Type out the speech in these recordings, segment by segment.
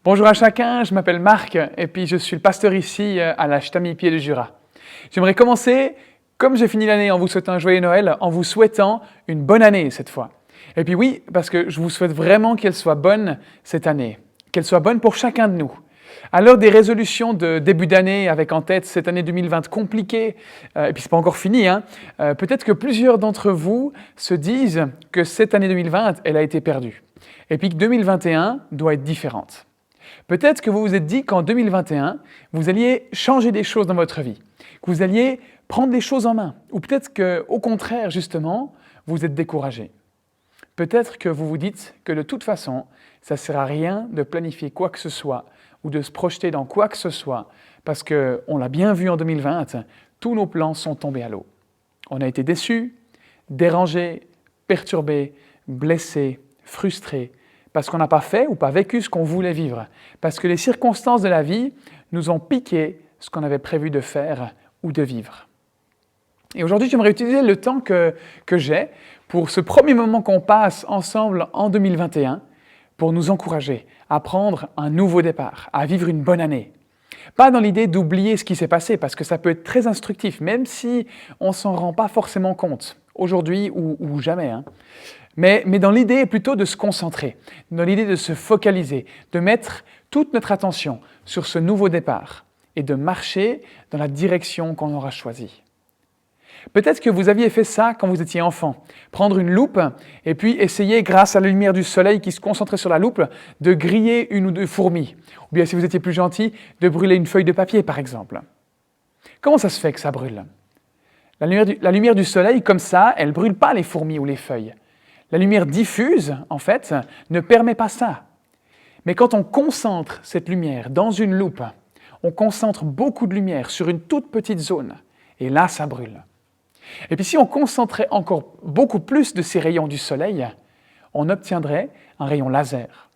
Bonjour à chacun, je m'appelle Marc et puis je suis le pasteur ici à la Ch'tami Pied du Jura. J'aimerais commencer, comme j'ai fini l'année, en vous souhaitant un joyeux Noël, en vous souhaitant une bonne année cette fois. Et puis oui, parce que je vous souhaite vraiment qu'elle soit bonne cette année, qu'elle soit bonne pour chacun de nous. À l'heure des résolutions de début d'année, avec en tête cette année 2020 compliquée, et puis c'est pas encore fini, peut-être que plusieurs d'entre vous se disent que cette année 2020, elle a été perdue. Et puis que 2021 doit être différente. Peut-être que vous vous êtes dit qu'en 2021, vous alliez changer des choses dans votre vie, que vous alliez prendre les choses en main, ou peut-être qu'au contraire, justement, vous êtes découragé. Peut-être que vous vous dites que de toute façon, ça ne sert à rien de planifier quoi que ce soit ou de se projeter dans quoi que ce soit, parce qu'on l'a bien vu en 2020, tous nos plans sont tombés à l'eau. On a été déçus, dérangés, perturbés, blessés, frustrés, parce qu'on n'a pas fait ou pas vécu ce qu'on voulait vivre, parce que les circonstances de la vie nous ont piqué ce qu'on avait prévu de faire ou de vivre. Et aujourd'hui, j'aimerais utiliser le temps que j'ai pour ce premier moment qu'on passe ensemble en 2021 pour nous encourager à prendre un nouveau départ, à vivre une bonne année. Pas dans l'idée d'oublier ce qui s'est passé, parce que ça peut être très instructif, même si on ne s'en rend pas forcément compte, aujourd'hui ou jamais. Mais dans l'idée plutôt de se concentrer, dans l'idée de se focaliser, de mettre toute notre attention sur ce nouveau départ et de marcher dans la direction qu'on aura choisie. Peut-être que vous aviez fait ça quand vous étiez enfant, prendre une loupe et puis essayer, grâce à la lumière du soleil qui se concentrait sur la loupe, de griller une ou deux fourmis. Ou bien, si vous étiez plus gentil, de brûler une feuille de papier, par exemple. Comment ça se fait que ça brûle ? La lumière du soleil, comme ça, elle ne brûle pas les fourmis ou les feuilles. La lumière diffuse, en fait, ne permet pas ça. Mais quand on concentre cette lumière dans une loupe, on concentre beaucoup de lumière sur une toute petite zone, et là, ça brûle. Et puis si on concentrait encore beaucoup plus de ces rayons du soleil, on obtiendrait un rayon laser.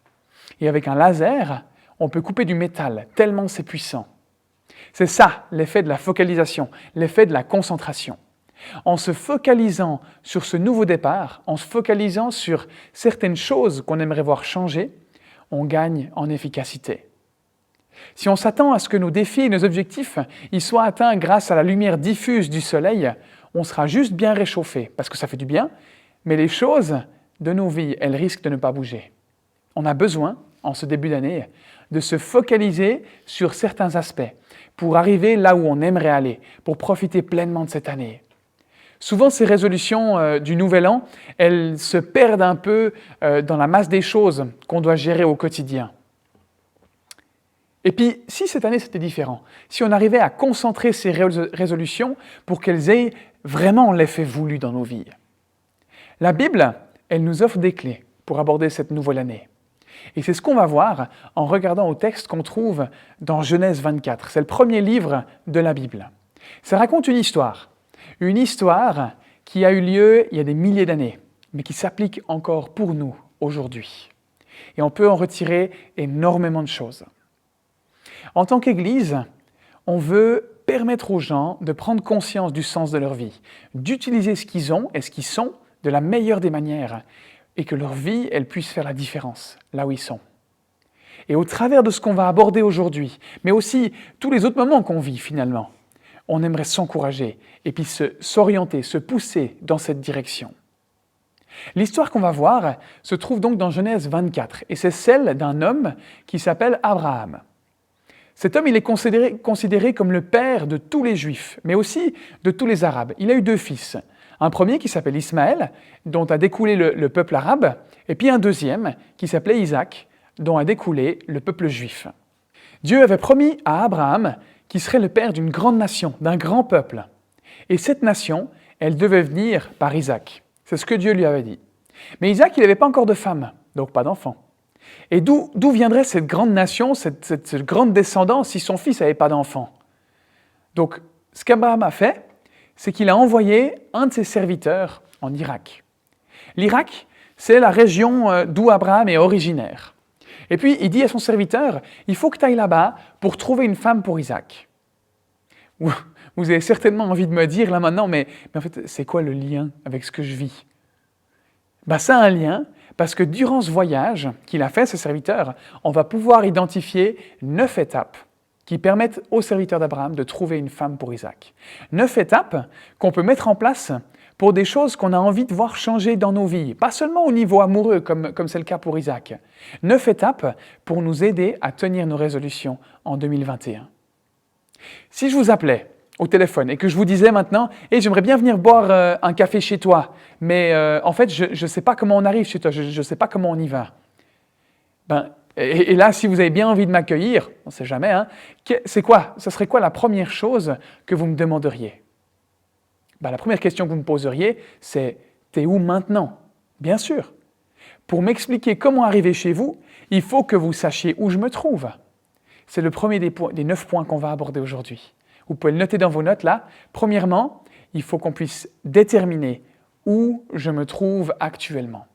Et avec un laser, on peut couper du métal, tellement c'est puissant. C'est ça l'effet de la focalisation, l'effet de la concentration. En se focalisant sur ce nouveau départ, en se focalisant sur certaines choses qu'on aimerait voir changer, on gagne en efficacité. Si on s'attend à ce que nos défis et nos objectifs ils soient atteints grâce à la lumière diffuse du soleil, on sera juste bien réchauffé, parce que ça fait du bien, mais les choses de nos vies, elles risquent de ne pas bouger. On a besoin, en ce début d'année, de se focaliser sur certains aspects pour arriver là où on aimerait aller, pour profiter pleinement de cette année. Souvent, ces résolutions du Nouvel An, elles se perdent un peu dans la masse des choses qu'on doit gérer au quotidien. Et puis, si cette année c'était différent, si on arrivait à concentrer ces résolutions pour qu'elles aient vraiment l'effet voulu dans nos vies. La Bible, elle nous offre des clés pour aborder cette nouvelle année. Et c'est ce qu'on va voir en regardant au texte qu'on trouve dans Genèse 24. C'est le premier livre de la Bible. Ça raconte une histoire qui a eu lieu il y a des milliers d'années, mais qui s'applique encore pour nous aujourd'hui. Et on peut en retirer énormément de choses. En tant qu'Église, on veut permettre aux gens de prendre conscience du sens de leur vie, d'utiliser ce qu'ils ont et ce qu'ils sont de la meilleure des manières, et que leur vie, elle puisse faire la différence là où ils sont. Et au travers de ce qu'on va aborder aujourd'hui, mais aussi tous les autres moments qu'on vit finalement, on aimerait s'encourager et puis s'orienter, se pousser dans cette direction. L'histoire qu'on va voir se trouve donc dans Genèse 24, et c'est celle d'un homme qui s'appelle Abraham. Cet homme, il est considéré comme le père de tous les Juifs, mais aussi de tous les Arabes. Il a eu deux fils. Un premier qui s'appelle Ismaël, dont a découlé le peuple arabe, et puis un deuxième qui s'appelait Isaac, dont a découlé le peuple juif. Dieu avait promis à Abraham qu'il serait le père d'une grande nation, d'un grand peuple. Et cette nation, elle devait venir par Isaac. C'est ce que Dieu lui avait dit. Mais Isaac, il n'avait pas encore de femme, donc pas d'enfant. Et d'où viendrait cette grande nation, cette grande descendance, si son fils n'avait pas d'enfant ? Donc, ce qu'Abraham a fait, c'est qu'il a envoyé un de ses serviteurs en Irak. L'Irak, c'est la région d'où Abraham est originaire. Et puis, il dit à son serviteur, « Il faut que tu ailles là-bas pour trouver une femme pour Isaac. » Vous avez certainement envie de me dire là maintenant, mais en fait, c'est quoi le lien avec ce que je vis ? Ça a un lien, Parce que durant ce voyage qu'il a fait, ce serviteur, on va pouvoir identifier 9 étapes qui permettent au serviteur d'Abraham de trouver une femme pour Isaac. 9 étapes qu'on peut mettre en place pour des choses qu'on a envie de voir changer dans nos vies, pas seulement au niveau amoureux comme c'est le cas pour Isaac. 9 étapes pour nous aider à tenir nos résolutions en 2021. Si je vous appelais au téléphone et que je vous disais maintenant « Hey, j'aimerais bien venir boire un café chez toi, mais en fait, je ne sais pas comment on arrive chez toi, je ne sais pas comment on y va. » Et là, si vous avez bien envie de m'accueillir, on ne sait jamais, hein, ce serait quoi la première chose que vous me demanderiez? La première question que vous me poseriez, c'est « T'es où maintenant ?» Bien sûr. Pour m'expliquer comment arriver chez vous, il faut que vous sachiez où je me trouve. C'est le premier des 9 points qu'on va aborder aujourd'hui. Vous pouvez le noter dans vos notes là. Premièrement, il faut qu'on puisse déterminer où je me trouve actuellement.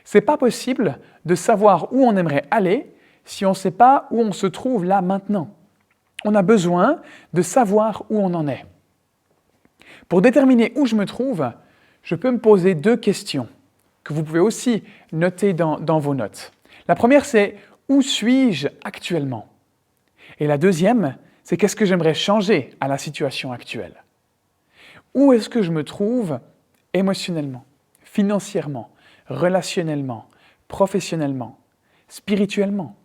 Ce n'est pas possible de savoir où on aimerait aller si on ne sait pas où on se trouve là maintenant. On a besoin de savoir où on en est. Pour déterminer où je me trouve, je peux me poser 2 questions que vous pouvez aussi noter dans vos notes. La première, c'est « Où suis-je actuellement ?» Et la deuxième, c'est « Qu'est-ce que j'aimerais changer à la situation actuelle ?» Où est-ce que je me trouve émotionnellement, financièrement, relationnellement, professionnellement, spirituellement?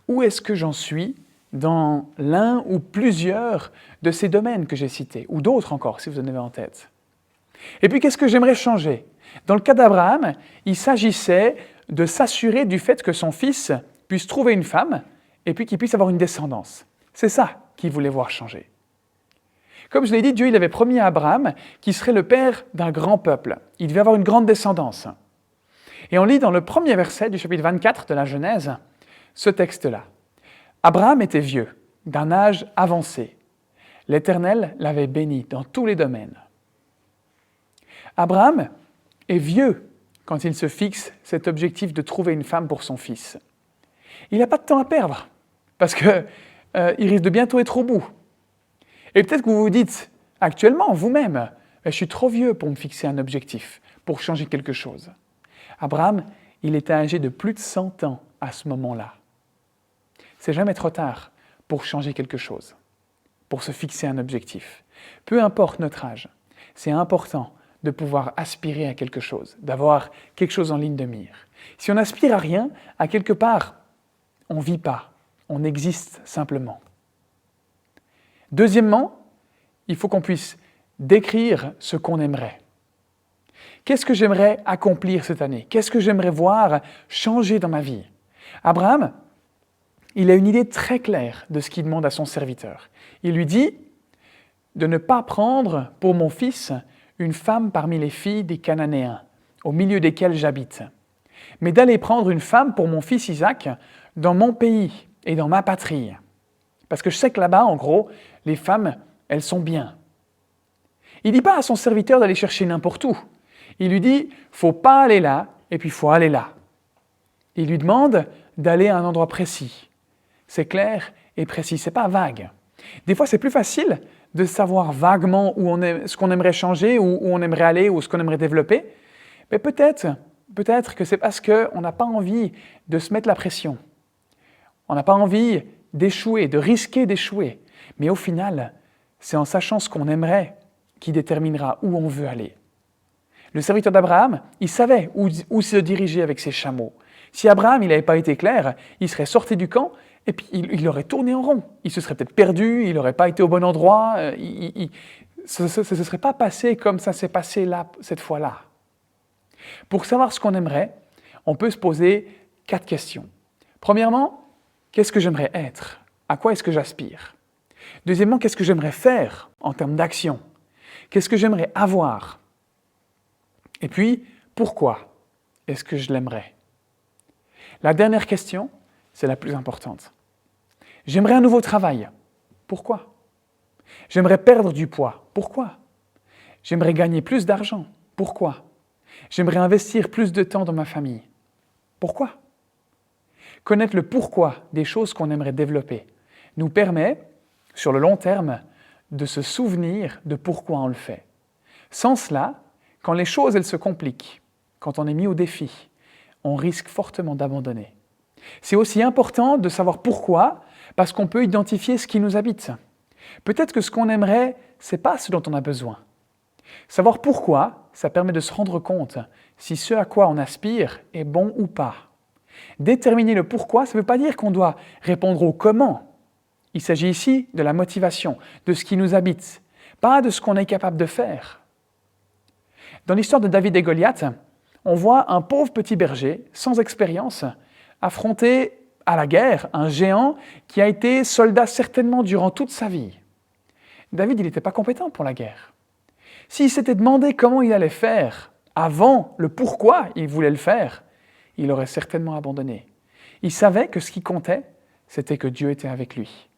Où est-ce que j'en suis dans l'un ou plusieurs de ces domaines que j'ai cités, ou d'autres encore, si vous en avez en tête? Et puis, qu'est-ce que j'aimerais changer? Dans le cas d'Abraham, il s'agissait de s'assurer du fait que son fils puisse trouver une femme et puis qu'il puisse avoir une descendance. C'est ça qu'il voulait voir changer. Comme je l'ai dit, Dieu il avait promis à Abraham qu'il serait le père d'un grand peuple. Il devait avoir une grande descendance. Et on lit dans le premier verset du chapitre 24 de la Genèse ce texte-là. Abraham était vieux, d'un âge avancé. L'Éternel l'avait béni dans tous les domaines. Abraham est vieux quand il se fixe cet objectif de trouver une femme pour son fils. Il n'a pas de temps à perdre, parce qu'il risque de bientôt être au bout. Et peut-être que vous vous dites, actuellement, vous-même, je suis trop vieux pour me fixer un objectif, pour changer quelque chose. Abraham, il était âgé de plus de 100 ans à ce moment-là. C'est jamais trop tard pour changer quelque chose, pour se fixer un objectif. Peu importe notre âge, c'est important de pouvoir aspirer à quelque chose, d'avoir quelque chose en ligne de mire. Si on n'aspire à rien, à quelque part, on ne vit pas, on existe simplement. Deuxièmement, il faut qu'on puisse décrire ce qu'on aimerait. Qu'est-ce que j'aimerais accomplir cette année? Qu'est-ce que j'aimerais voir changer dans ma vie? Abraham, il a une idée très claire de ce qu'il demande à son serviteur. Il lui dit de ne pas prendre pour mon fils une femme parmi les filles des Cananéens, au milieu desquels j'habite, mais d'aller prendre une femme pour mon fils Isaac dans mon pays et dans ma patrie. Parce que je sais que là-bas, en gros, les femmes, elles sont bien. Il ne dit pas à son serviteur d'aller chercher n'importe où. Il lui dit, faut pas aller là, et puis il faut aller là. Il lui demande d'aller à un endroit précis. C'est clair et précis, c'est pas vague. Des fois, c'est plus facile de savoir vaguement où on est, ce qu'on aimerait changer, où on aimerait aller, ou ce qu'on aimerait développer. Mais peut-être que c'est parce qu'on n'a pas envie de se mettre la pression. On n'a pas envie d'échouer, de risquer d'échouer. Mais au final, c'est en sachant ce qu'on aimerait qui déterminera où on veut aller. Le serviteur d'Abraham, il savait où se diriger avec ses chameaux. Si Abraham n'avait pas été clair, il serait sorti du camp et puis il aurait tourné en rond. Il se serait peut-être perdu, il n'aurait pas été au bon endroit, ça ne se serait pas passé comme ça s'est passé là, cette fois-là. Pour savoir ce qu'on aimerait, on peut se poser 4 questions. Premièrement, qu'est-ce que j'aimerais être? À quoi est-ce que j'aspire? Deuxièmement, qu'est-ce que j'aimerais faire en termes d'action? Qu'est-ce que j'aimerais avoir? Et puis, pourquoi est-ce que je l'aimerais? La dernière question, c'est la plus importante. J'aimerais un nouveau travail. Pourquoi? J'aimerais perdre du poids. Pourquoi? J'aimerais gagner plus d'argent. Pourquoi? J'aimerais investir plus de temps dans ma famille. Pourquoi? Connaître le pourquoi des choses qu'on aimerait développer nous permet, sur le long terme, de se souvenir de pourquoi on le fait. Sans cela, quand les choses elles se compliquent, quand on est mis au défi, on risque fortement d'abandonner. C'est aussi important de savoir pourquoi, parce qu'on peut identifier ce qui nous habite. Peut-être que ce qu'on aimerait, ce n'est pas ce dont on a besoin. Savoir pourquoi, ça permet de se rendre compte si ce à quoi on aspire est bon ou pas. Déterminer le pourquoi, ça ne veut pas dire qu'on doit répondre au comment. Il s'agit ici de la motivation, de ce qui nous habite, pas de ce qu'on est capable de faire. Dans l'histoire de David et Goliath, on voit un pauvre petit berger, sans expérience, affronter à la guerre un géant qui a été soldat certainement durant toute sa vie. David, il n'était pas compétent pour la guerre. S'il s'était demandé comment il allait faire avant le pourquoi il voulait le faire, il aurait certainement abandonné. Il savait que ce qui comptait, c'était que Dieu était avec lui.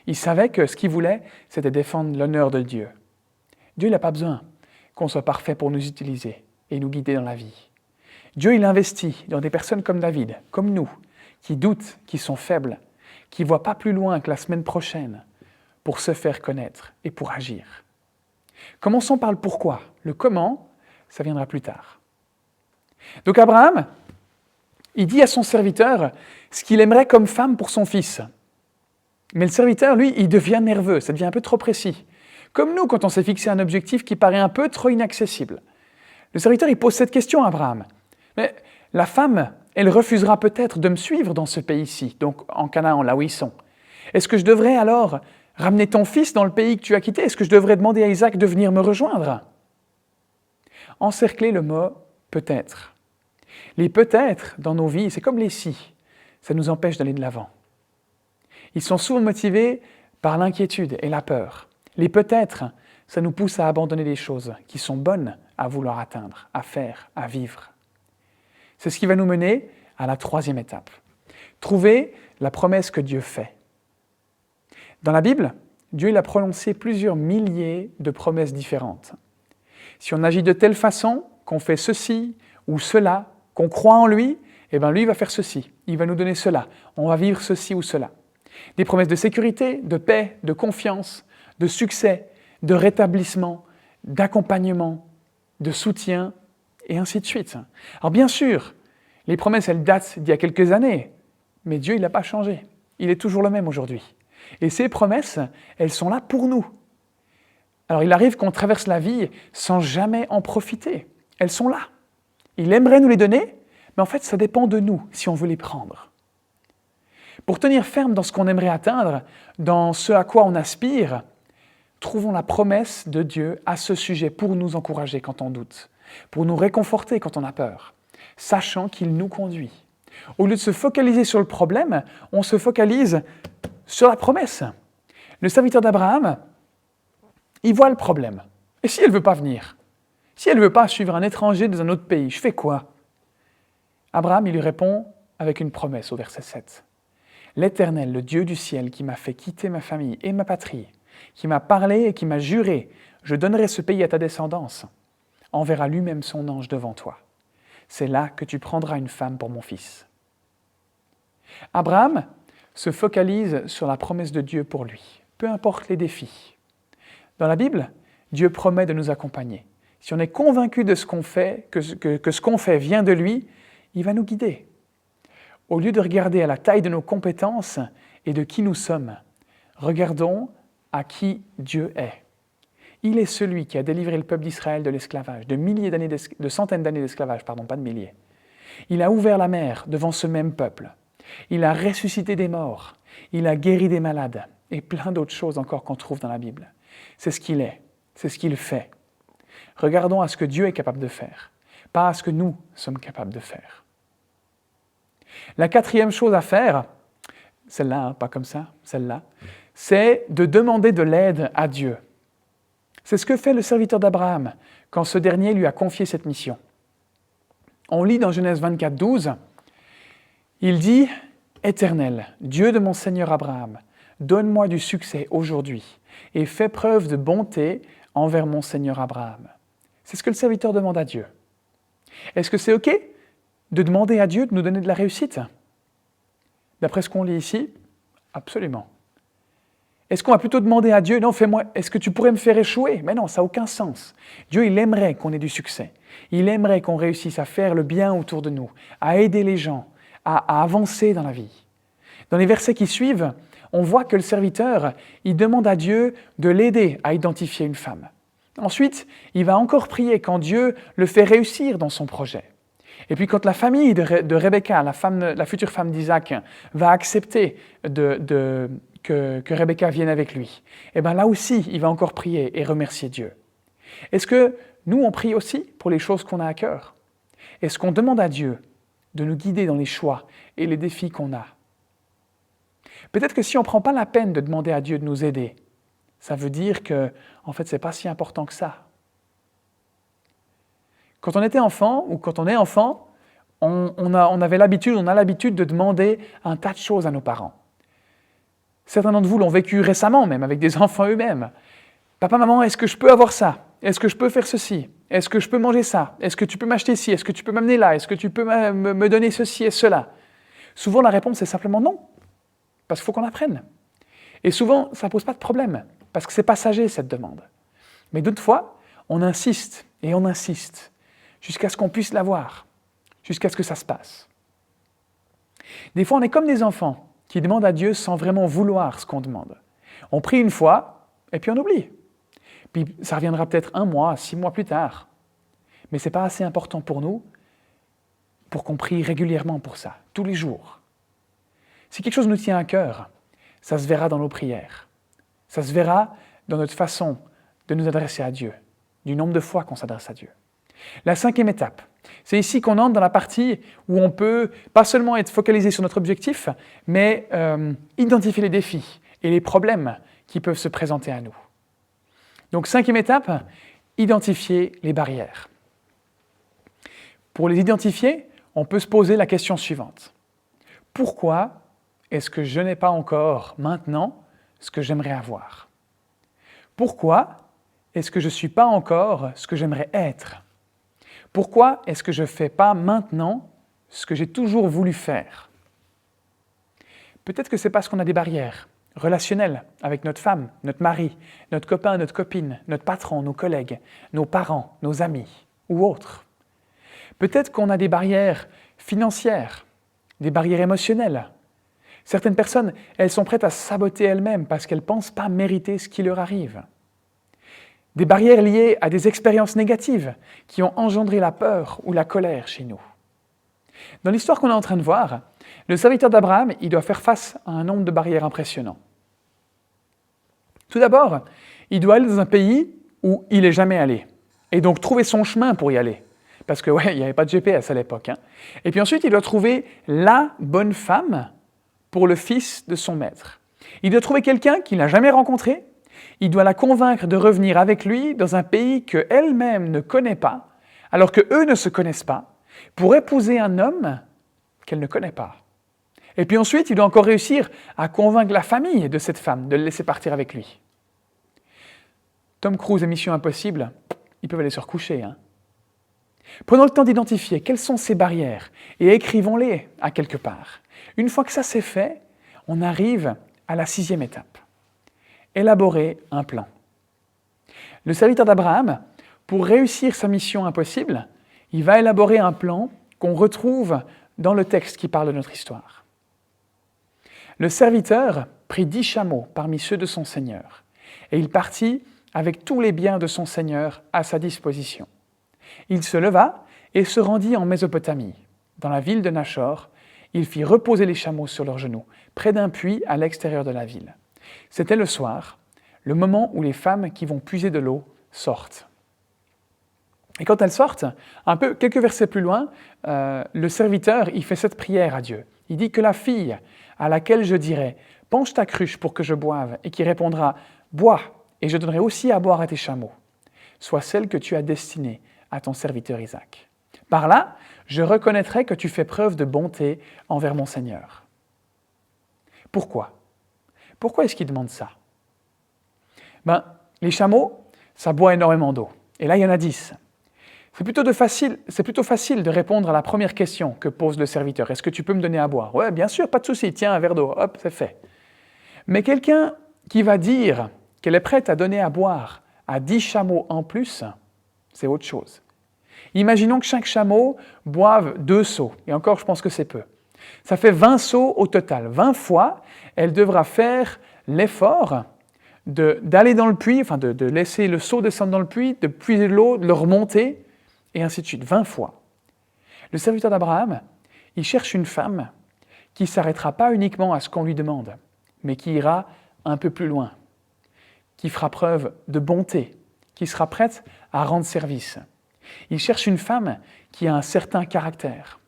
Il savait que ce qu'il voulait, c'était défendre l'honneur de Dieu. Dieu n'a pas besoin qu'on soit parfait pour nous utiliser et nous guider dans la vie. Dieu, il investit dans des personnes comme David, comme nous, qui doutent, qui sont faibles, qui ne voient pas plus loin que la semaine prochaine pour se faire connaître et pour agir. Commençons par le pourquoi. Le comment, ça viendra plus tard. Donc Abraham, il dit à son serviteur ce qu'il aimerait comme femme pour son fils. Mais le serviteur, lui, il devient nerveux, ça devient un peu trop précis. Comme nous, quand on s'est fixé un objectif qui paraît un peu trop inaccessible. Le serviteur, il pose cette question à Abraham. Mais la femme, elle refusera peut-être de me suivre dans ce pays-ci, donc en Canaan, là où ils sont. Est-ce que je devrais alors ramener ton fils dans le pays que tu as quitté? Est-ce que je devrais demander à Isaac de venir me rejoindre? Encercler le mot « peut-être ». Les peut-être dans nos vies, c'est comme les si, ça nous empêche d'aller de l'avant. Ils sont souvent motivés par l'inquiétude et la peur. Les peut-être, ça nous pousse à abandonner des choses qui sont bonnes à vouloir atteindre, à faire, à vivre. C'est ce qui va nous mener à la troisième étape. Trouver la promesse que Dieu fait. Dans la Bible, Dieu il a prononcé plusieurs milliers de promesses différentes. Si on agit de telle façon, qu'on fait ceci ou cela, qu'on croit en lui, eh bien lui va faire ceci, il va nous donner cela, on va vivre ceci ou cela. Des promesses de sécurité, de paix, de confiance, de succès, de rétablissement, d'accompagnement, de soutien, et ainsi de suite. Alors bien sûr, les promesses, elles datent d'il y a quelques années, mais Dieu, il n'a pas changé. Il est toujours le même aujourd'hui. Et ces promesses, elles sont là pour nous. Alors il arrive qu'on traverse la vie sans jamais en profiter. Elles sont là. Il aimerait nous les donner, mais en fait, ça dépend de nous, si on veut les prendre. Pour tenir ferme dans ce qu'on aimerait atteindre, dans ce à quoi on aspire, trouvons la promesse de Dieu à ce sujet pour nous encourager quand on doute, pour nous réconforter quand on a peur, sachant qu'il nous conduit. Au lieu de se focaliser sur le problème, on se focalise sur la promesse. Le serviteur d'Abraham, il voit le problème. Et si elle ne veut pas venir? Si elle ne veut pas suivre un étranger dans un autre pays, je fais quoi? Abraham, il lui répond avec une promesse au verset 7. « L'Éternel, le Dieu du ciel, qui m'a fait quitter ma famille et ma patrie, qui m'a parlé et qui m'a juré, je donnerai ce pays à ta descendance, enverra lui-même son ange devant toi. C'est là que tu prendras une femme pour mon fils. » Abraham se focalise sur la promesse de Dieu pour lui, peu importe les défis. Dans la Bible, Dieu promet de nous accompagner. Si on est convaincu de ce qu'on fait, que ce qu'on fait vient de lui, il va nous guider. Au lieu de regarder à la taille de nos compétences et de qui nous sommes, regardons à qui Dieu est. Il est celui qui a délivré le peuple d'Israël de l'esclavage, de centaines d'années d'esclavage, pas de milliers. Il a ouvert la mer devant ce même peuple. Il a ressuscité des morts. Il a guéri des malades et plein d'autres choses encore qu'on trouve dans la Bible. C'est ce qu'il est, c'est ce qu'il fait. Regardons à ce que Dieu est capable de faire, pas à ce que nous sommes capables de faire. La quatrième chose à faire, celle-là, pas comme ça, celle-là, c'est de demander de l'aide à Dieu. C'est ce que fait le serviteur d'Abraham quand ce dernier lui a confié cette mission. On lit dans Genèse 24, 12, il dit « Éternel, Dieu de mon Seigneur Abraham, donne-moi du succès aujourd'hui et fais preuve de bonté envers mon Seigneur Abraham. » C'est ce que le serviteur demande à Dieu. Est-ce que c'est OK de demander à Dieu de nous donner de la réussite? D'après ce qu'on lit ici, absolument. Est-ce qu'on va plutôt demander à Dieu, non, fais-moi, est-ce que tu pourrais me faire échouer? Mais non, ça n'a aucun sens. Dieu, il aimerait qu'on ait du succès. Il aimerait qu'on réussisse à faire le bien autour de nous, à aider les gens, à avancer dans la vie. Dans les versets qui suivent, on voit que le serviteur, il demande à Dieu de l'aider à identifier une femme. Ensuite, il va encore prier quand Dieu le fait réussir dans son projet. Et puis quand la famille de Rebecca, la future femme d'Isaac, va accepter que Rebecca vienne avec lui, et bien là aussi, il va encore prier et remercier Dieu. Est-ce que nous, on prie aussi pour les choses qu'on a à cœur? Est-ce qu'on demande à Dieu de nous guider dans les choix et les défis qu'on a? Peut-être que si on ne prend pas la peine de demander à Dieu de nous aider, ça veut dire que, en fait, ce n'est pas si important que ça. Quand on était enfant, ou quand on est enfant, on a l'habitude de demander un tas de choses à nos parents. Certains d'entre vous l'ont vécu récemment, même avec des enfants eux-mêmes. Papa, maman, est-ce que je peux avoir ça? Est-ce que je peux faire ceci? Est-ce que je peux manger ça? Est-ce que tu peux m'acheter ci? Est-ce que tu peux m'amener là? Est-ce que tu peux me donner ceci et cela? Souvent, la réponse est simplement non, parce qu'il faut qu'on apprenne. Et souvent, ça ne pose pas de problème, parce que c'est passager cette demande. Mais d'autres fois, on insiste, et on insiste, jusqu'à ce qu'on puisse l'avoir, jusqu'à ce que ça se passe. Des fois, on est comme des enfants qui demandent à Dieu sans vraiment vouloir ce qu'on demande. On prie une fois, et puis on oublie. Puis ça reviendra peut-être 1 mois, 6 mois plus tard. Mais ce n'est pas assez important pour nous, pour qu'on prie régulièrement pour ça, tous les jours. Si quelque chose nous tient à cœur, ça se verra dans nos prières. Ça se verra dans notre façon de nous adresser à Dieu, du nombre de fois qu'on s'adresse à Dieu. La 5e étape, c'est ici qu'on entre dans la partie où on peut pas seulement être focalisé sur notre objectif, mais identifier les défis et les problèmes qui peuvent se présenter à nous. Donc 5e étape, identifier les barrières. Pour les identifier, on peut se poser la question suivante. Pourquoi est-ce que je n'ai pas encore maintenant ce que j'aimerais avoir? Pourquoi est-ce que je ne suis pas encore ce que j'aimerais être? Pourquoi est-ce que je ne fais pas maintenant ce que j'ai toujours voulu faire? Peut-être que c'est parce qu'on a des barrières relationnelles avec notre femme, notre mari, notre copain, notre copine, notre patron, nos collègues, nos parents, nos amis ou autres. Peut-être qu'on a des barrières financières, des barrières émotionnelles. Certaines personnes, elles sont prêtes à se saboter elles-mêmes parce qu'elles ne pensent pas mériter ce qui leur arrive. Des barrières liées à des expériences négatives qui ont engendré la peur ou la colère chez nous. Dans l'histoire qu'on est en train de voir, le serviteur d'Abraham, il doit faire face à un nombre de barrières impressionnants. Tout d'abord, il doit aller dans un pays où il n'est jamais allé, et donc trouver son chemin pour y aller. Parce que il n'y avait pas de GPS à l'époque. Et puis ensuite, il doit trouver la bonne femme pour le fils de son maître. Il doit trouver quelqu'un qu'il n'a jamais rencontré. Il doit la convaincre de revenir avec lui dans un pays qu'elle-même ne connaît pas, alors qu'eux ne se connaissent pas, pour épouser un homme qu'elle ne connaît pas. Et puis ensuite, il doit encore réussir à convaincre la famille de cette femme de le laisser partir avec lui. Tom Cruise et Mission Impossible, ils peuvent aller se recoucher. Prenons le temps d'identifier quelles sont ces barrières et écrivons-les à quelque part. Une fois que ça c'est fait, on arrive à la 6e étape. Élaborer un plan. Le serviteur d'Abraham, pour réussir sa mission impossible, il va élaborer un plan qu'on retrouve dans le texte qui parle de notre histoire. Le serviteur prit 10 chameaux parmi ceux de son seigneur, et il partit avec tous les biens de son seigneur à sa disposition. Il se leva et se rendit en Mésopotamie. Dans la ville de Nachor, il fit reposer les chameaux sur leurs genoux, près d'un puits à l'extérieur de la ville. C'était le soir, le moment où les femmes qui vont puiser de l'eau sortent. Et quand elles sortent, quelques versets plus loin, le serviteur, il fait cette prière à Dieu. Il dit que la fille à laquelle je dirai « Penche ta cruche pour que je boive » et qui répondra « Bois, et je donnerai aussi à boire à tes chameaux », soit celle que tu as destinée à ton serviteur Isaac. Par là, je reconnaîtrai que tu fais preuve de bonté envers mon Seigneur. Pourquoi? Pourquoi est-ce qu'il demande ça? Les chameaux, ça boit énormément d'eau. Et là, il y en a 10. C'est plutôt facile de répondre à la première question que pose le serviteur. Est-ce que tu peux me donner à boire? Ouais, bien sûr, pas de souci. Tiens, un verre d'eau. Hop, c'est fait. Mais quelqu'un qui va dire qu'elle est prête à donner à boire à 10 chameaux en plus, c'est autre chose. Imaginons que chaque chameau boive 2 seaux, et encore je pense que c'est peu. Ça fait 20 seaux au total. 20 fois, elle devra faire l'effort d'aller dans le puits, enfin de laisser le seau descendre dans le puits, de puiser de l'eau, de le remonter, et ainsi de suite, 20 fois. Le serviteur d'Abraham, il cherche une femme qui ne s'arrêtera pas uniquement à ce qu'on lui demande, mais qui ira un peu plus loin, qui fera preuve de bonté, qui sera prête à rendre service. Il cherche une femme qui a un certain caractère.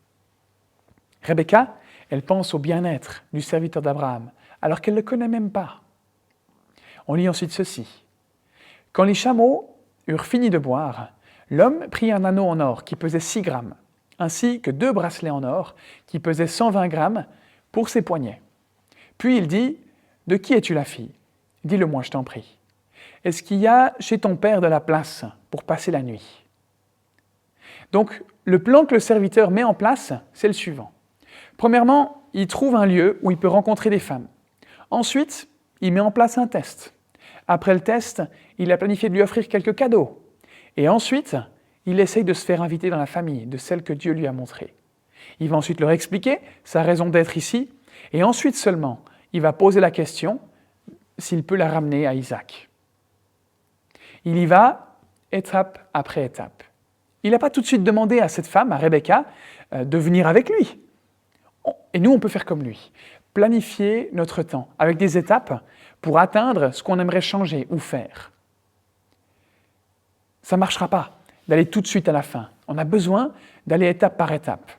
Rebecca, elle pense au bien-être du serviteur d'Abraham, alors qu'elle ne le connaît même pas. On lit ensuite ceci. Quand les chameaux eurent fini de boire, l'homme prit un anneau en or qui pesait 6 grammes, ainsi que 2 bracelets en or qui pesaient 120 grammes pour ses poignets. Puis il dit, « De qui es-tu la fille ? Dis-le-moi, je t'en prie. Est-ce qu'il y a chez ton père de la place pour passer la nuit ?» Donc, le plan que le serviteur met en place, c'est le suivant. Premièrement, il trouve un lieu où il peut rencontrer des femmes. Ensuite, il met en place un test. Après le test, il a planifié de lui offrir quelques cadeaux. Et ensuite, il essaye de se faire inviter dans la famille de celle que Dieu lui a montrée. Il va ensuite leur expliquer sa raison d'être ici, et ensuite seulement, il va poser la question s'il peut la ramener à Isaac. Il y va étape après étape. Il n'a pas tout de suite demandé à cette femme, à Rebecca, de venir avec lui. Et nous, on peut faire comme lui. Planifier notre temps avec des étapes pour atteindre ce qu'on aimerait changer ou faire. Ça ne marchera pas d'aller tout de suite à la fin. On a besoin d'aller étape par étape.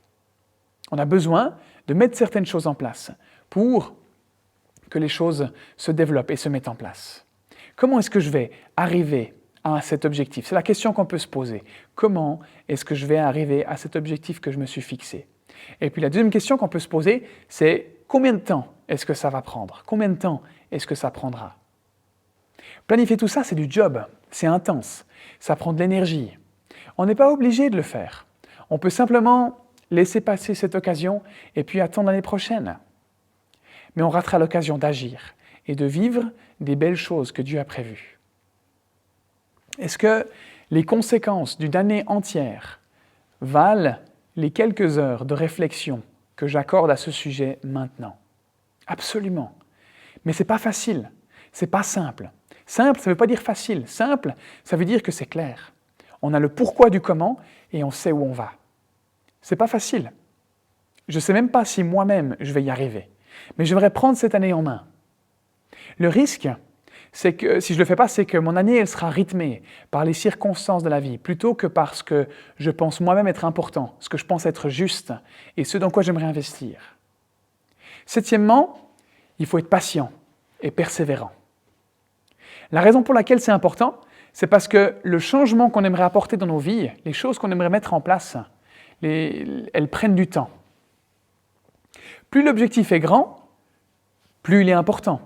On a besoin de mettre certaines choses en place pour que les choses se développent et se mettent en place. Comment est-ce que je vais arriver à cet objectif ? C'est la question qu'on peut se poser. Comment est-ce que je vais arriver à cet objectif que je me suis fixé ? Et puis la deuxième question qu'on peut se poser, c'est combien de temps est-ce que ça va prendre ? Combien de temps est-ce que ça prendra ? Planifier tout ça, c'est du job, c'est intense, ça prend de l'énergie. On n'est pas obligé de le faire. On peut simplement laisser passer cette occasion et puis attendre l'année prochaine. Mais on ratera l'occasion d'agir et de vivre des belles choses que Dieu a prévues. Est-ce que les conséquences d'une année entière valent les quelques heures de réflexion que j'accorde à ce sujet maintenant? Absolument. Mais ce n'est pas facile, ce n'est pas simple. Simple, ça ne veut pas dire facile. Simple, ça veut dire que c'est clair. On a le pourquoi du comment et on sait où on va. Ce n'est pas facile. Je ne sais même pas si moi-même je vais y arriver. Mais j'aimerais prendre cette année en main. Le risque, c'est que si je ne le fais pas, c'est que mon année elle sera rythmée par les circonstances de la vie, plutôt que par ce que je pense moi-même être important, ce que je pense être juste et ce dans quoi j'aimerais investir. Septièmement, il faut être patient et persévérant. La raison pour laquelle c'est important, c'est parce que le changement qu'on aimerait apporter dans nos vies, les choses qu'on aimerait mettre en place, elles prennent du temps. Plus l'objectif est grand, plus il est important.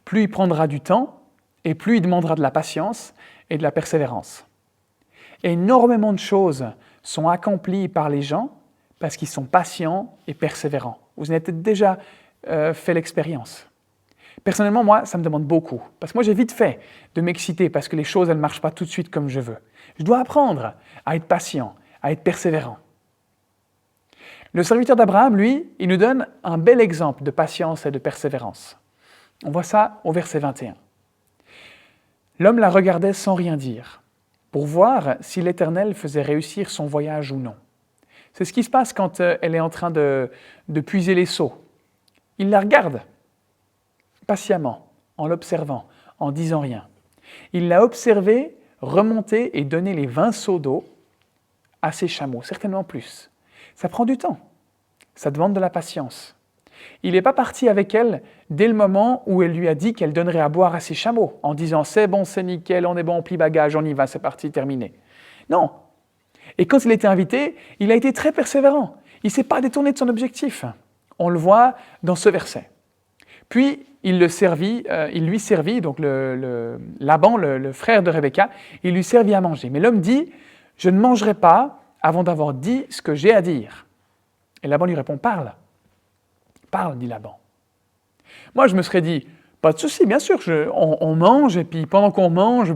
Plus il prendra du temps et plus il demandera de la patience et de la persévérance. Énormément de choses sont accomplies par les gens parce qu'ils sont patients et persévérants. Vous en avez peut-être déjà fait l'expérience. Personnellement, moi, ça me demande beaucoup. Parce que moi, j'ai vite fait de m'exciter parce que les choses, elles ne marchent pas tout de suite comme je veux. Je dois apprendre à être patient, à être persévérant. Le serviteur d'Abraham, lui, il nous donne un bel exemple de patience et de persévérance. On voit ça au verset 21. L'homme la regardait sans rien dire, pour voir si l'Éternel faisait réussir son voyage ou non. C'est ce qui se passe quand elle est en train de puiser les seaux. Il la regarde patiemment, en l'observant, en disant rien. Il l'a observée remonter et donner les 20 seaux d'eau à ses chameaux, certainement plus. Ça prend du temps, ça demande de la patience. Il n'est pas parti avec elle dès le moment où elle lui a dit qu'elle donnerait à boire à ses chameaux, en disant « c'est bon, c'est nickel, on est bon, on plie bagage, on y va, c'est parti, terminé ». Non. Et quand il a été invité, il a été très persévérant. Il ne s'est pas détourné de son objectif. On le voit dans ce verset. Puis, il lui servit, donc Laban, le frère de Rebecca, il lui servit à manger. Mais l'homme dit « je ne mangerai pas avant d'avoir dit ce que j'ai à dire ». Et Laban lui répond « parle ». « Parle », dit Laban. Moi, je me serais dit, Pas de souci, bien sûr, on mange, et puis pendant qu'on mange,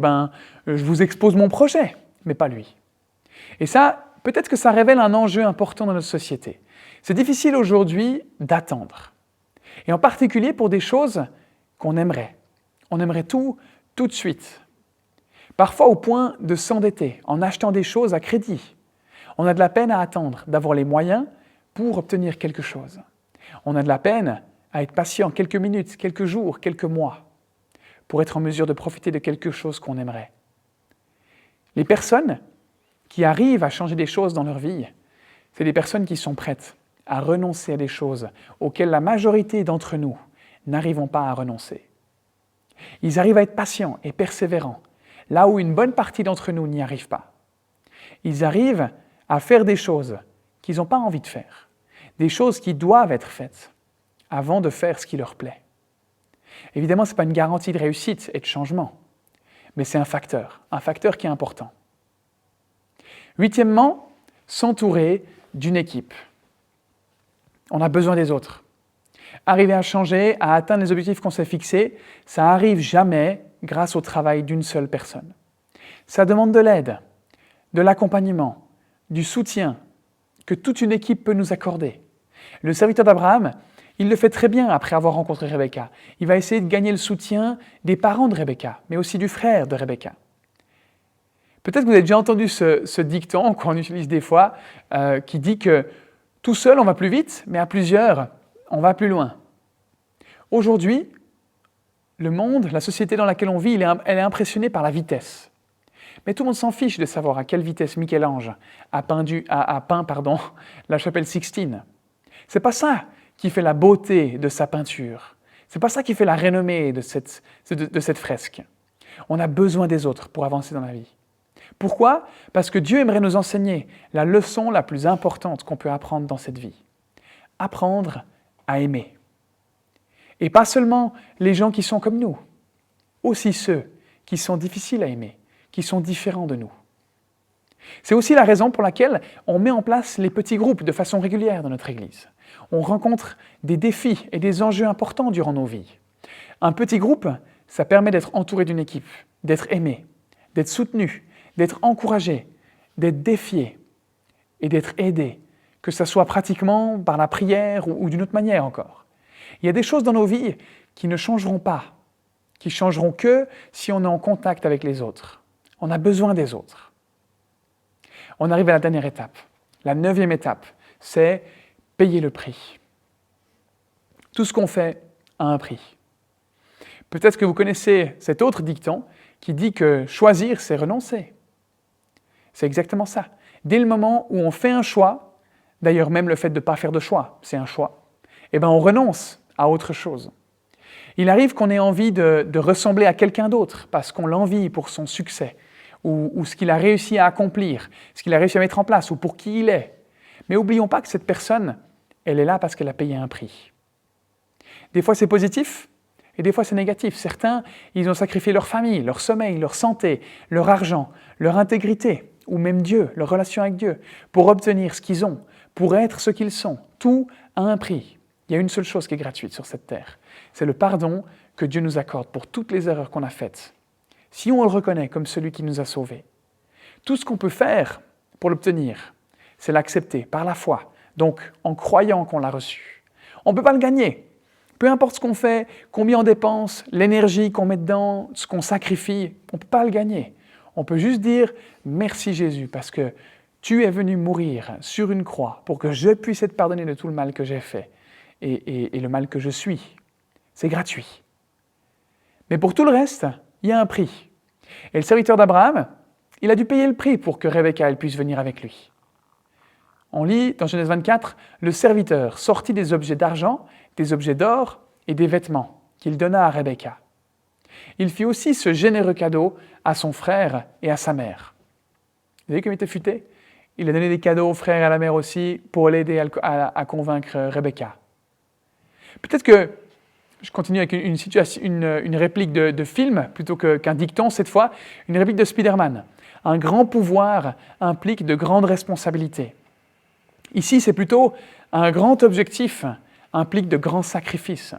je vous expose mon projet, mais pas lui. Et ça, peut-être que ça révèle un enjeu important dans notre société. C'est difficile aujourd'hui d'attendre. Et en particulier pour des choses qu'on aimerait. On aimerait tout de suite. Parfois au point de s'endetter en achetant des choses à crédit. On a de la peine à attendre, d'avoir les moyens pour obtenir quelque chose. On a de la peine à être patient quelques minutes, quelques jours, quelques mois, pour être en mesure de profiter de quelque chose qu'on aimerait. Les personnes qui arrivent à changer des choses dans leur vie, c'est des personnes qui sont prêtes à renoncer à des choses auxquelles la majorité d'entre nous n'arrivons pas à renoncer. Ils arrivent à être patients et persévérants, là où une bonne partie d'entre nous n'y arrive pas. Ils arrivent à faire des choses qu'ils n'ont pas envie de faire, des choses qui doivent être faites avant de faire ce qui leur plaît. Évidemment, ce n'est pas une garantie de réussite et de changement, mais c'est un facteur qui est important. Huitièmement, s'entourer d'une équipe. On a besoin des autres. Arriver à changer, à atteindre les objectifs qu'on s'est fixés, ça n'arrive jamais grâce au travail d'une seule personne. Ça demande de l'aide, de l'accompagnement, du soutien que toute une équipe peut nous accorder. Le serviteur d'Abraham, il le fait très bien après avoir rencontré Rebecca. Il va essayer de gagner le soutien des parents de Rebecca, mais aussi du frère de Rebecca. Peut-être que vous avez déjà entendu ce dicton qu'on utilise des fois, qui dit que tout seul on va plus vite, mais à plusieurs on va plus loin. Aujourd'hui, le monde, la société dans laquelle on vit, elle est impressionnée par la vitesse. Mais tout le monde s'en fiche de savoir à quelle vitesse Michel-Ange a peint la chapelle Sixtine. C'est pas ça qui fait la beauté de sa peinture. C'est pas ça qui fait la renommée de cette fresque. On a besoin des autres pour avancer dans la vie. Pourquoi ? Parce que Dieu aimerait nous enseigner la leçon la plus importante qu'on peut apprendre dans cette vie. Apprendre à aimer. Et pas seulement les gens qui sont comme nous, aussi ceux qui sont difficiles à aimer, qui sont différents de nous. C'est aussi la raison pour laquelle on met en place les petits groupes de façon régulière dans notre Église. On rencontre des défis et des enjeux importants durant nos vies. Un petit groupe, ça permet d'être entouré d'une équipe, d'être aimé, d'être soutenu, d'être encouragé, d'être défié et d'être aidé, que ce soit pratiquement par la prière ou d'une autre manière encore. Il y a des choses dans nos vies qui ne changeront pas, qui changeront que si on est en contact avec les autres. On a besoin des autres. On arrive à la dernière étape. La 9e étape, c'est payer le prix. Tout ce qu'on fait a un prix. Peut-être que vous connaissez cet autre dicton qui dit que choisir, c'est renoncer. C'est exactement ça. Dès le moment où on fait un choix, d'ailleurs même le fait de ne pas faire de choix, c'est un choix, on renonce à autre chose. Il arrive qu'on ait envie de ressembler à quelqu'un d'autre parce qu'on l'envie pour son succès ou ce qu'il a réussi à accomplir, ce qu'il a réussi à mettre en place ou pour qui il est. Mais n'oublions pas que cette personne, elle est là parce qu'elle a payé un prix. Des fois c'est positif et des fois c'est négatif. Certains, ils ont sacrifié leur famille, leur sommeil, leur santé, leur argent, leur intégrité ou même Dieu, leur relation avec Dieu, pour obtenir ce qu'ils ont, pour être ce qu'ils sont. Tout a un prix. Il y a une seule chose qui est gratuite sur cette terre. C'est le pardon que Dieu nous accorde pour toutes les erreurs qu'on a faites. Si on le reconnaît comme celui qui nous a sauvés, tout ce qu'on peut faire pour l'obtenir, c'est l'accepter par la foi, donc en croyant qu'on l'a reçu. On ne peut pas le gagner. Peu importe ce qu'on fait, combien on dépense, l'énergie qu'on met dedans, ce qu'on sacrifie, on ne peut pas le gagner. On peut juste dire « Merci Jésus » parce que tu es venu mourir sur une croix pour que je puisse être pardonné de tout le mal que j'ai fait et le mal que je suis. C'est gratuit. Mais pour tout le reste, il y a un prix. Et le serviteur d'Abraham, il a dû payer le prix pour que Rebecca elle puisse venir avec lui. On lit dans Genèse 24, le serviteur sortit des objets d'argent, des objets d'or et des vêtements qu'il donna à Rebecca. Il fit aussi ce généreux cadeau à son frère et à sa mère. Vous voyez comme il était futé ? Il a donné des cadeaux au frère et à la mère aussi pour l'aider à convaincre Rebecca. Peut-être que je continue avec une réplique de film plutôt qu'un dicton cette fois, une réplique de Spider-Man. Un grand pouvoir implique de grandes responsabilités. Ici, c'est plutôt un grand objectif implique de grands sacrifices.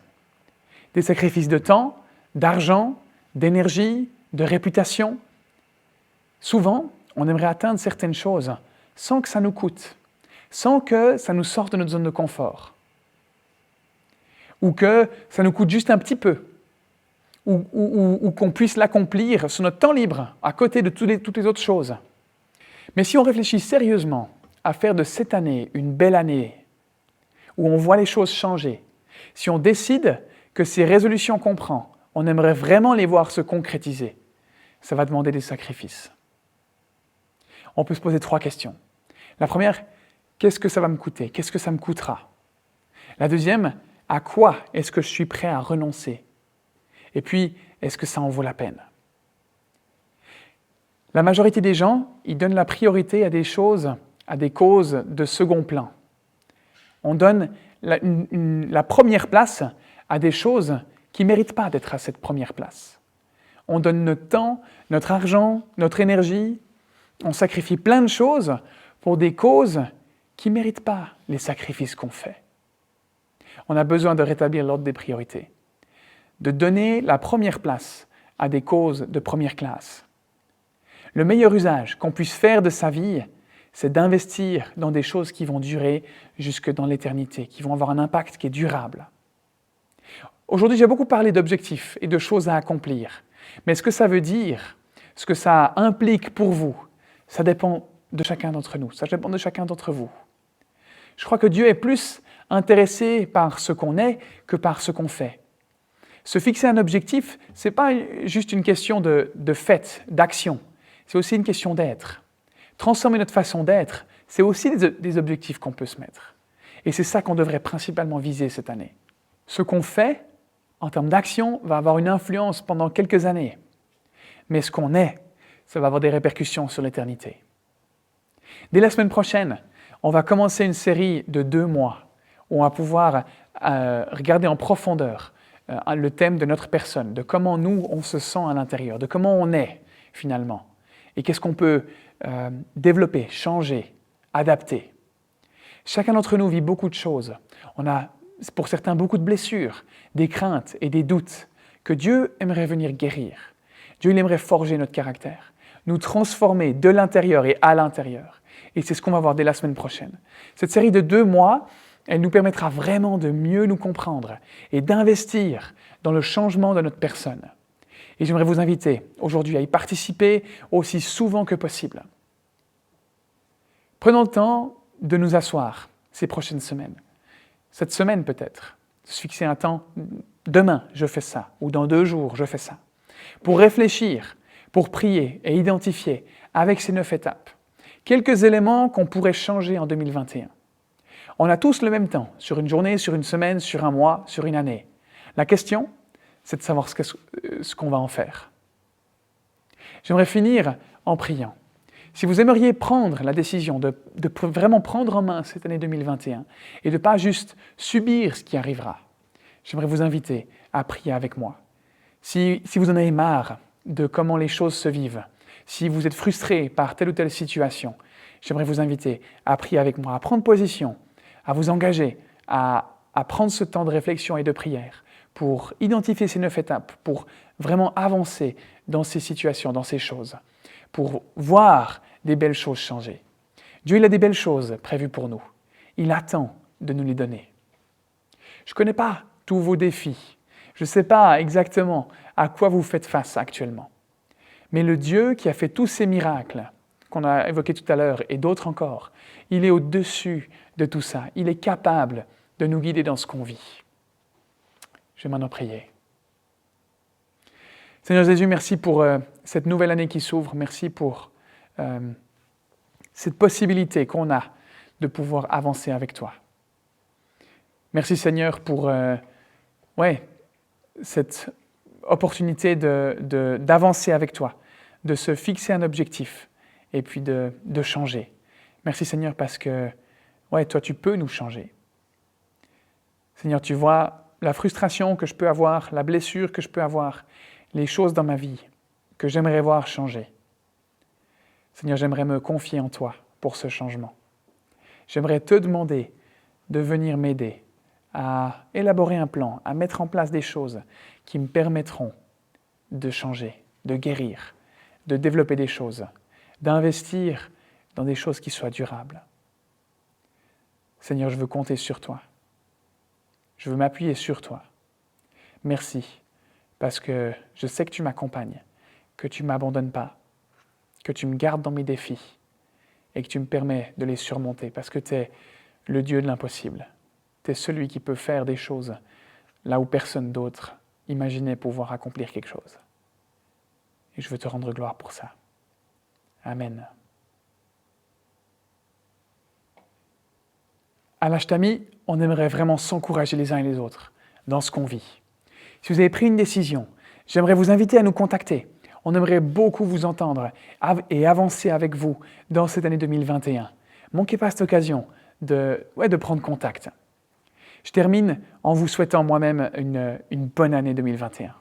Des sacrifices de temps, d'argent, d'énergie, de réputation. Souvent, on aimerait atteindre certaines choses sans que ça nous coûte, sans que ça nous sorte de notre zone de confort, ou que ça nous coûte juste un petit peu, ou qu'on puisse l'accomplir sur notre temps libre, à côté de toutes les autres choses. Mais si on réfléchit sérieusement à faire de cette année une belle année, où on voit les choses changer, si on décide que ces résolutions qu'on prend, on aimerait vraiment les voir se concrétiser, ça va demander des sacrifices. On peut se poser 3 questions. La première, qu'est-ce que ça va me coûter? Qu'est-ce que ça me coûtera? La deuxième, à quoi est-ce que je suis prêt à renoncer? Et puis, est-ce que ça en vaut la peine? La majorité des gens, ils donnent la priorité à des choses, à des causes de second plan. On donne la première place à des choses qui ne méritent pas d'être à cette première place. On donne notre temps, notre argent, notre énergie, on sacrifie plein de choses pour des causes qui ne méritent pas les sacrifices qu'on fait. On a besoin de rétablir l'ordre des priorités, de donner la première place à des causes de première classe. Le meilleur usage qu'on puisse faire de sa vie, c'est d'investir dans des choses qui vont durer jusque dans l'éternité, qui vont avoir un impact qui est durable. Aujourd'hui, j'ai beaucoup parlé d'objectifs et de choses à accomplir. Mais ce que ça veut dire, ce que ça implique pour vous, ça dépend de chacun d'entre nous, ça dépend de chacun d'entre vous. Je crois que Dieu est plus intéressé par ce qu'on est que par ce qu'on fait. Se fixer un objectif, ce n'est pas juste une question de fait, d'action, c'est aussi une question d'être. Transformer notre façon d'être, c'est aussi des objectifs qu'on peut se mettre. Et c'est ça qu'on devrait principalement viser cette année. Ce qu'on fait, en termes d'action, va avoir une influence pendant quelques années. Mais ce qu'on est, ça va avoir des répercussions sur l'éternité. Dès la semaine prochaine, on va commencer une série de 2 mois où on va pouvoir regarder en profondeur le thème de notre personne, de comment nous, on se sent à l'intérieur, de comment on est finalement. Et qu'est-ce qu'on peut développer, changer, adapter. Chacun d'entre nous vit beaucoup de choses. On a, pour certains, beaucoup de blessures, des craintes et des doutes que Dieu aimerait venir guérir. Dieu, il aimerait forger notre caractère, nous transformer de l'intérieur et à l'intérieur. Et c'est ce qu'on va voir dès la semaine prochaine. Cette série de 2 mois, elle nous permettra vraiment de mieux nous comprendre et d'investir dans le changement de notre personne. Et j'aimerais vous inviter aujourd'hui à y participer aussi souvent que possible. Prenons le temps de nous asseoir ces prochaines semaines. Cette semaine peut-être, se fixer un temps, demain je fais ça, ou dans 2 jours je fais ça. Pour réfléchir, pour prier et identifier avec ces 9 étapes, quelques éléments qu'on pourrait changer en 2021. On a tous le même temps, sur une journée, sur une semaine, sur un mois, sur une année. La question, c'est de savoir ce qu'on va en faire. J'aimerais finir en priant. Si vous aimeriez prendre la décision de vraiment prendre en main cette année 2021 et de ne pas juste subir ce qui arrivera, j'aimerais vous inviter à prier avec moi. Si vous en avez marre de comment les choses se vivent, si vous êtes frustré par telle ou telle situation, j'aimerais vous inviter à prier avec moi, à prendre position, à vous engager, à prendre ce temps de réflexion et de prière pour identifier ces 9 étapes, pour vraiment avancer dans ces situations, dans ces choses, pour voir des belles choses changer. Dieu, il a des belles choses prévues pour nous. Il attend de nous les donner. Je ne connais pas tous vos défis. Je ne sais pas exactement à quoi vous faites face actuellement. Mais le Dieu qui a fait tous ces miracles qu'on a évoqués tout à l'heure et d'autres encore, il est au-dessus de tout ça. Il est capable de nous guider dans ce qu'on vit. Je vais maintenant prier. Seigneur Jésus, merci pour cette nouvelle année qui s'ouvre. Merci pour cette possibilité qu'on a de pouvoir avancer avec toi. Merci Seigneur pour cette opportunité d'avancer avec toi, de se fixer un objectif et puis de changer. Merci Seigneur parce que toi tu peux nous changer. Seigneur, tu vois la frustration que je peux avoir, la blessure que je peux avoir, les choses dans ma vie que j'aimerais voir changer. Seigneur, j'aimerais me confier en toi pour ce changement. J'aimerais te demander de venir m'aider à élaborer un plan, à mettre en place des choses qui me permettront de changer, de guérir, de développer des choses, d'investir dans des choses qui soient durables. Seigneur, je veux compter sur toi. Je veux m'appuyer sur toi. Merci, parce que je sais que tu m'accompagnes, que tu ne m'abandonnes pas, que tu me gardes dans mes défis et que tu me permets de les surmonter, parce que tu es le Dieu de l'impossible. Tu es celui qui peut faire des choses là où personne d'autre imaginait pouvoir accomplir quelque chose. Et je veux te rendre gloire pour ça. Amen. À l'Ashtami, on aimerait vraiment s'encourager les uns et les autres dans ce qu'on vit. Si vous avez pris une décision, j'aimerais vous inviter à nous contacter. On aimerait beaucoup vous entendre et avancer avec vous dans cette année 2021. Manquez pas cette occasion de prendre contact. Je termine en vous souhaitant moi-même une bonne année 2021.